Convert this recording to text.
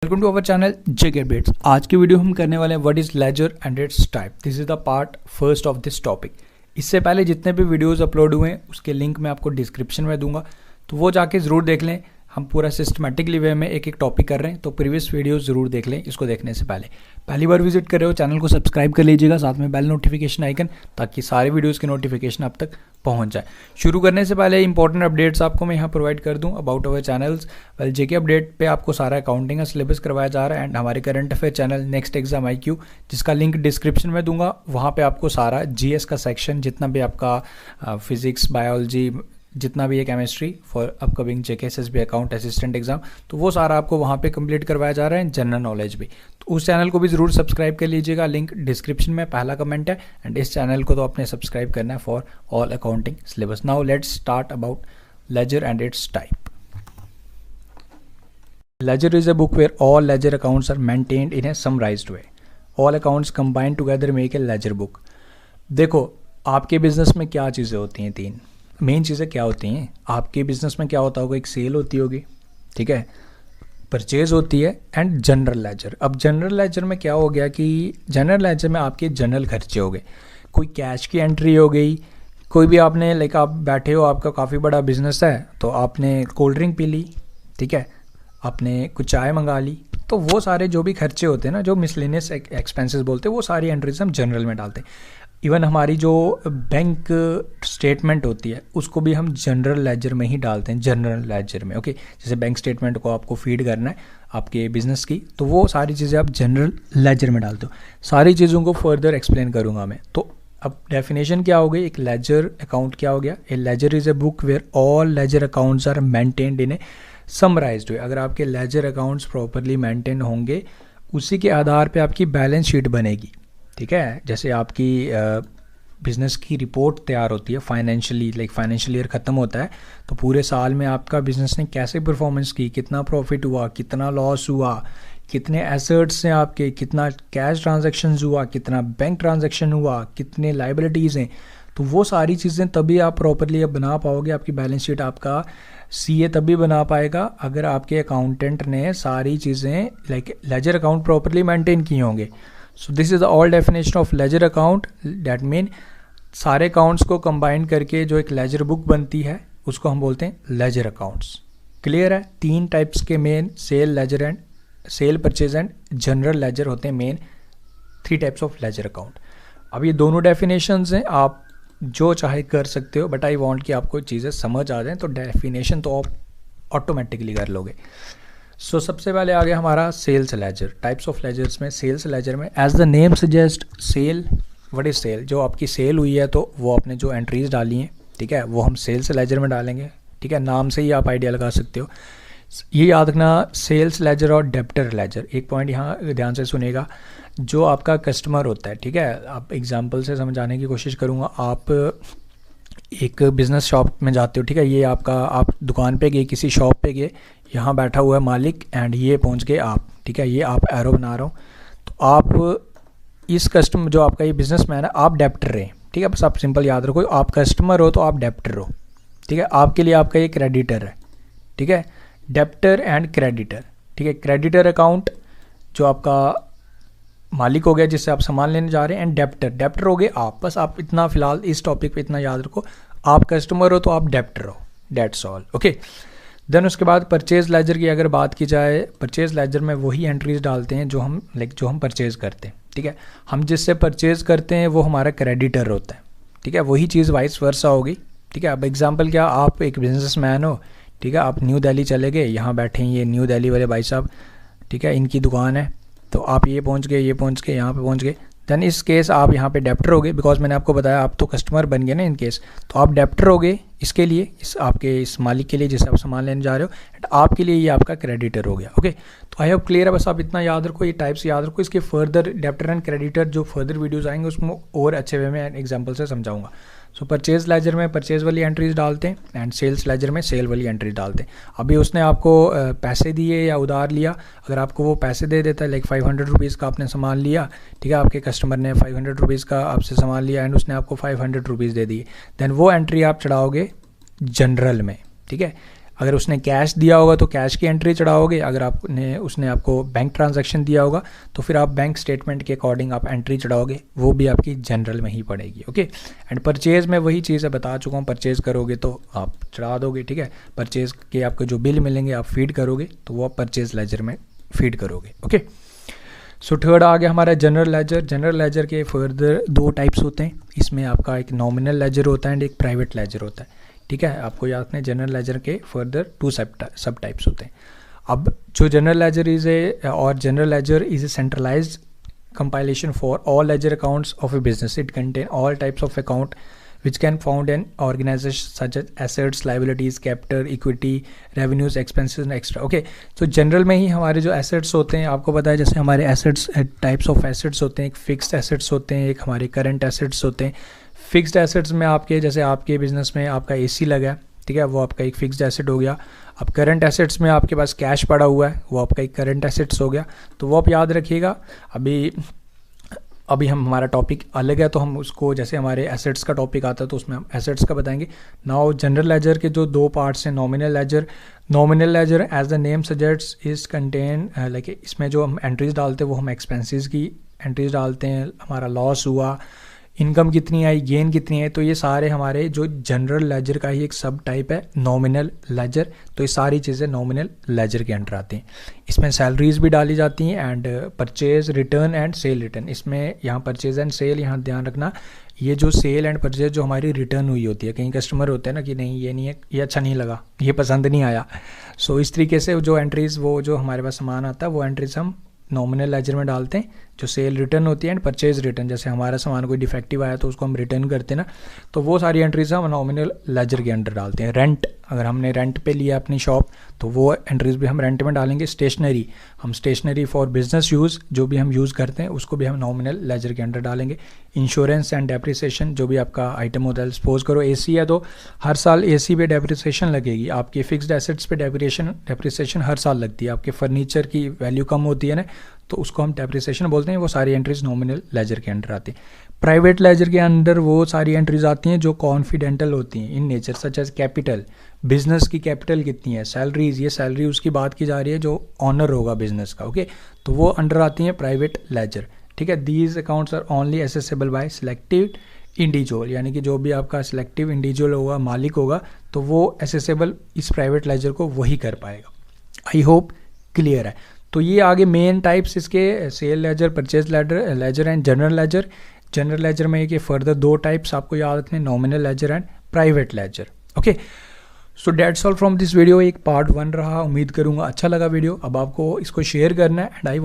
Welcome to our channel JK updates. आज की video हम करने वाले हैं what is laser and its type. This is the part first of this topic. इससे पहले जितने भी वीडियोस अपलोड हुए हैं उसके लिंक मैं आपको डिस्क्रिप्शन में दूंगा, तो वो जाके ज़रूर देख लें। हम पूरा सिस्टमेटिकली वे में एक एक टॉपिक कर रहे हैं, तो प्रीवियस वीडियोस ज़रूर देख लें इसको देखने से पहले। पहली बार विजिट कर रहे हो चैनल को सब्सक्राइब कर लीजिएगा, साथ में बेल नोटिफिकेशन आइकन, ताकि सारे वीडियोस की नोटिफिकेशन आप तक पहुंच जाए। शुरू करने से पहले इंपॉर्टेंट अपडेट्स आपको मैं यहाँ प्रोवाइड कर दूँ about our channels. Well, JK update पे आपको सारा अकाउंटिंग का सिलेबस करवाया जा रहा है, एंड हमारे current affair channel next exam IQ, जिसका लिंक डिस्क्रिप्शन में दूंगा। वहाँ पे आपको सारा GS का सेक्शन, जितना भी आपका फिजिक्स, बायोलॉजी, जितना भी है chemistry for upcoming JK SSB account assistant exam, तो वो सारा आपको वहाँ पे कंप्लीट करवाया जा रहा है। जनरल नॉलेज भी, तो उस चैनल को भी ज़रूर सब्सक्राइब कर लीजिएगा। लिंक डिस्क्रिप्शन में पहला कमेंट है, एंड इस चैनल को तो आपने सब्सक्राइब करना है for all accounting syllabus. Now let's start about ledger and its type. Ledger is a book where all ledger accounts are maintained in a summarized way. All accounts combined together make a ledger book. देखो, आपके business में क्या चीज़ें होती हैं, तीन main चीज़ें क्या होती हैं। आपके बिजनेस में क्या होता होगा, एक सेल होती होगी, ठीक है, परचेज होती है, एंड जनरल लेजर। अब जनरल लेजर में क्या हो गया कि जनरल लेजर में आपके जनरल खर्चे हो गए, कोई कैश की एंट्री हो गई, कोई भी आपने लाइक आप बैठे हो, आपका काफ़ी बड़ा बिजनेस है, तो आपने कोल्ड ड्रिंक पी ली, ठीक है, आपने कुछ चाय मंगा ली, तो वो सारे जो भी खर्चे होते हैं ना, जो मिसलेनियस एक्सपेंसेस बोलते हैं, वो सारी एंट्रीज हम जनरल में डालते हैं। इवन हमारी जो बैंक स्टेटमेंट होती है उसको भी हम जनरल लेजर में ही डालते हैं, जनरल लेजर में। ओके, जैसे बैंक स्टेटमेंट को आपको फीड करना है आपके बिजनेस की, तो वो सारी चीज़ें आप जनरल लेजर में डालते हो। सारी चीज़ों को फर्दर एक्सप्लेन करूँगा मैं। तो अब डेफिनेशन क्या हो गई, एक लेजर अकाउंट क्या हो गया। A ledger is a book where all ledger accounts are maintained in a summarised way. अगर आपके लेजर अकाउंट्स प्रॉपरली मेंटेन होंगे, उसी के आधार पे आपकी बैलेंस शीट बनेगी, ठीक है। जैसे आपकी बिज़नेस की रिपोर्ट तैयार होती है फाइनेंशियली, लाइक फाइनेंशियल ईयर ख़त्म होता है, तो पूरे साल में आपका बिज़नेस ने कैसे परफॉर्मेंस की, कितना प्रॉफिट हुआ, कितना लॉस हुआ, कितने एसेट्स हैं आपके, कितना कैश ट्रांजैक्शंस हुआ, कितना बैंक ट्रांजैक्शन हुआ, कितने लाइबिलिटीज़ हैं, तो वो सारी चीज़ें तभी आप प्रॉपरली अब बना पाओगे। आपकी बैलेंस शीट आपका CA तभी बना पाएगा अगर आपके अकाउंटेंट ने सारी चीज़ें like ledger account properly maintain किए होंगे। So this is the all definition of ledger account. That mean सारे अकाउंट्स को कंबाइन करके जो एक लेजर बुक बनती है उसको हम बोलते हैं लेजर अकाउंट्स। क्लियर है? तीन टाइप्स के main sale ledger and sale purchase and general ledger होते हैं main 3 types of ledger account. अब ये दोनों डेफिनेशंस हैं, आप जो चाहे कर सकते हो, बट आई वांट कि आपको चीज़ें समझ आ जाएं, तो डेफिनेशन तो आप ऑटोमेटिकली कर लोगे। सो सबसे पहले आ गया हमारा sales ledger. Types of ledgers में सेल्स लेजर में as the name suggest sale, what is sale, जो आपकी सेल हुई है तो वो आपने जो एंट्रीज डाली हैं, ठीक है, वो हम सेल्स लेजर में डालेंगे, ठीक है। नाम से ही आप आइडिया लगा सकते हो। ये याद रखना, सेल्स लेजर और डेब्टर लेजर। एक पॉइंट यहाँ ध्यान से सुनेगा, जो आपका कस्टमर होता है, ठीक है, आप एग्जांपल से समझाने की कोशिश करूँगा। आप एक बिज़नेस शॉप में जाते हो, ठीक है, ये आपका, आप दुकान पे गए, किसी शॉप पे गए, यहाँ बैठा हुआ है मालिक, एंड ये पहुँच गए आप, ठीक है, ये आप एरो बना रहा हूँ, तो आप इस कस्टमर, जो आपका ये बिजनेसमैन है, आप डेब्टर हैं, ठीक है। बस आप सिंपल याद रखो, आप कस्टमर हो तो आप डेब्टर हो, ठीक है। आपके लिए आपका ये क्रेडिटर है, ठीक है, डेब्टर एंड क्रेडिटर, ठीक है। क्रेडिटर अकाउंट जो आपका मालिक हो गया जिससे आप सामान लेने जा रहे हैं, एंड डेब्टर हो गए आप। बस आप इतना फिलहाल इस टॉपिक पे इतना याद रखो, आप कस्टमर हो तो आप डेब्टर हो, डेट्स ऑल। ओके, देन उसके बाद परचेज लेजर की अगर बात की जाए, परचेज लेजर में वही एंट्रीज डालते हैं जो हम जो हम परचेज करते हैं, ठीक है। हम जिससे परचेज करते हैं वो हमारा क्रेडिटर होता है, ठीक है। वही चीज़ वाइस वर्सा होगी, ठीक है। अब एग्जाम्पल क्या, आप एक बिजनेसमैन हो, ठीक है, आप न्यू दिल्ली चले गए, यहाँ बैठे हैं ये न्यू दिल्ली वाले भाई साहब, ठीक है, इनकी दुकान है, तो आप ये पहुँच गए, ये पहुँच गए, यहाँ पे पहुँच गए, देन इस केस आप यहाँ पे डेब्टर हो गए, बिकॉज मैंने आपको बताया आप तो कस्टमर बन गए ना इन केस, तो आप डेब्टर हो गए इसके लिए, इस आपके इस मालिक के लिए जिससे आप सामान लेने जा रहे हो, एंड आपके लिए ये आपका क्रेडिटर हो गया। ओके, तो आई होप क्लियर है। बस आप इतना याद रखो, ये टाइप्स याद रखो, इसके फर्दर डेब्टर एंड क्रेडिटर जो फर्दर वीडियोज़ आएंगे उसमें और अच्छे वे में एग्जाम्पल से समझाऊंगा। सो परचेज लेजर में परचेज वाली एंट्रीज डालते हैं, एंड सेल्स लेजर में सेल वाली एंट्रीज डालते हैं। अभी उसने आपको पैसे दिए या उधार लिया, अगर आपको वो पैसे दे देता है, लाइक 500 रुपीज़ का आपने सामान लिया, ठीक है, आपके कस्टमर ने 500 रुपीज़ का आपसे सामान लिया, एंड उसने आपको 500 रुपीज़ दे दिए, देन वो एंट्री आप चढ़ाओगे जनरल में, ठीक है। अगर उसने कैश दिया होगा तो कैश की एंट्री चढ़ाओगे, अगर उसने आपको बैंक ट्रांजैक्शन दिया होगा तो फिर आप बैंक स्टेटमेंट के अकॉर्डिंग आप एंट्री चढ़ाओगे, वो भी आपकी जनरल में ही पड़ेगी। ओके, एंड परचेज में वही चीज़ है, बता चुका हूँ, परचेज करोगे तो आप चढ़ा दोगे, ठीक है। परचेज के आपको जो बिल मिलेंगे आप फीड करोगे तो वो आप परचेज लेजर में फीड करोगे। ओके, सो थर्ड आ गया हमारा जनरल लेजर। जनरल लेजर के फर्दर 2 टाइप्स होते हैं, इसमें आपका एक नॉमिनल लेजर होता है एंड एक प्राइवेट लेजर होता है, ठीक है। आपको याद रखना है जनरल लेजर के फर्दर 2 सब टाइप्स होते हैं। अब जो general ledger general laser is a centralised compilation for all ledger accounts of a business. It contains all types of account which can found in organization such as assets, liabilities, capital, equity, revenues, expenses and extra. Okay, so general में ही हमारे जो assets होते हैं, आपको पता है जैसे हमारे assets types of assets होते हैं, एक fixed assets होते हैं, एक हमारे current assets होते हैं। fixed assets में आपके जैसे आपके बिजनेस में आपका AC लगा है, ठीक है, वो आपका एक फिक्स्ड एसेट हो गया। अब करंट एसेट्स में आपके पास कैश पड़ा हुआ है, वो आपका एक करंट एसेट्स हो गया, तो वो आप याद रखिएगा। अभी हमारा टॉपिक अलग है तो हम उसको जैसे हमारे एसेट्स का टॉपिक आता है तो उसमें हम एसेट्स का बताएंगे। नाउ जनरल लेजर के जो 2 पार्ट्स हैं, nominal ledger as the name suggest is contain like, इसमें जो हम एंट्रीज डालते हैं वो हम एक्सपेंसेस की एंट्रीज डालते हैं, हमारा लॉस हुआ, इनकम कितनी आई, गेन कितनी है, तो ये सारे हमारे जो जनरल लेजर का ही एक सब टाइप है नॉमिनल लेजर। तो ये सारी चीज़ें नॉमिनल लेजर के अंडर आती हैं। इसमें सैलरीज भी डाली जाती हैं and purchase return and cell return. इसमें यहाँ परचेज एंड सेल, यहाँ ध्यान रखना ये जो सेल एंड परचेज जो हमारी रिटर्न हुई होती है, कई कस्टमर होते हैं ना कि नहीं ये नहीं है, ये अच्छा नहीं लगा, ये पसंद नहीं आया, सो इस तरीके से जो एंट्रीज वो जो हमारे पास सामान आता है वो एंट्रीज हम नॉमिनल लेजर में डालते हैं। जो सेल रिटर्न होती है एंड परचेज रिटर्न, जैसे हमारा सामान कोई डिफेक्टिव आया तो उसको हम रिटर्न करते हैं ना, तो वो सारी एंट्रीज हम नॉमिनल लेजर के अंडर डालते हैं। रेंट, अगर हमने रेंट पे लिया अपनी शॉप तो वो एंट्रीज भी हम रेंट में डालेंगे। स्टेशनरी, हम स्टेशनरी फॉर बिजनेस यूज़ जो भी हम यूज़ करते हैं उसको भी हम नॉमिनल लेजर के अंडर डालेंगे। इंश्योरेंस एंड डेप्रिसिएशन, जो भी आपका आइटम होता है, सपोज करो AC है तो हर साल AC पे डेप्रिसिएशन लगेगी, आपके फिक्स्ड एसेट्स पे डेप्रिसिएशन हर साल लगती है। आपके फर्नीचर की वैल्यू कम होती है ना तो उसको हम डेप्रिसिएशन बोलते हैं। वो सारी एंट्रीज नॉमिनल लेजर के अंडर आती हैं। प्राइवेट लेजर के अंदर वो सारी एंट्रीज आती हैं जो कॉन्फिडेंटल होती हैं in nature, such as capital, business की कैपिटल कितनी है, सैलरीज, ये सैलरी उसकी बात की जा रही है जो ऑनर होगा बिजनेस का। ओके, तो वो अंडर आती हैं प्राइवेट लेजर, ठीक है। These accounts are only accessible by selective individual, यानी कि जो भी आपका सिलेक्टिव इंडिविजुअल होगा, मालिक होगा, तो वो एसेसेबल इस प्राइवेट लेजर को वही कर पाएगा। आई होप क्लियर है। तो ये आगे मेन टाइप्स इसके sale ledger, purchase ledger and general ledger. General ledger में ये फर्दर 2 टाइप्स आपको याद रखने, nominal ledger and private ledger. Okay, so that's all from this video. एक पार्ट 1 रहा, उम्मीद करूँगा अच्छा लगा वीडियो। अब आपको इसको शेयर करना है एंड आई